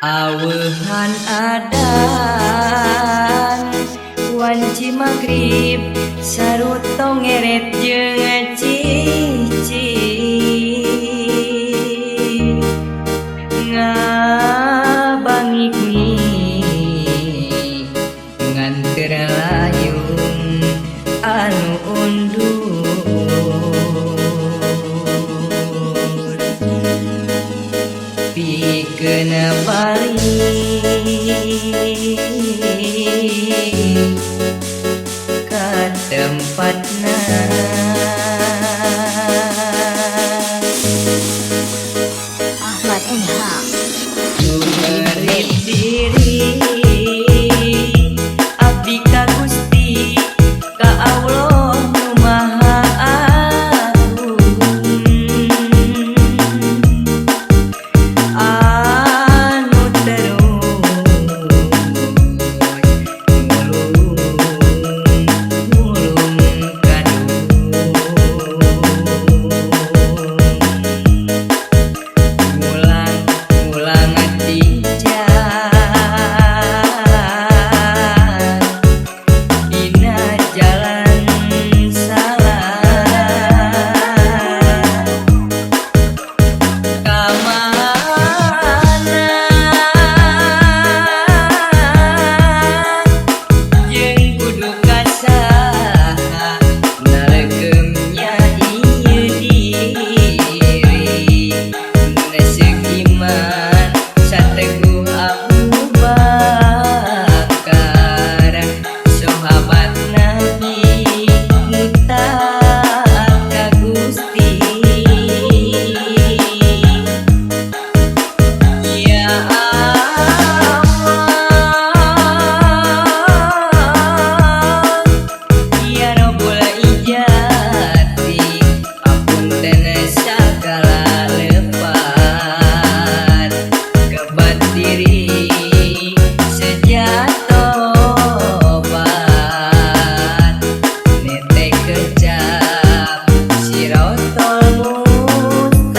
Awehan adan wanci magrib sarutong ngeret jeung cici ngabangik mi nganter layung anu undur pikeun balik ka tempatna Ahmad Enham Jumerit diri abdi ka Gusti ka Allah nu Maha Agung anu terus ngulung kadung ngulang dina jalan salah kamana jeung kudu kasaha nalekeumnya ieu diri nesek iman sateguh Abu Bakar sahabat Nabi nu taat ka Gusti ya Allah ya Rabbul Ijati apunten sagala lepat kebat diri sejatobat nete kecap sirotol mustaqim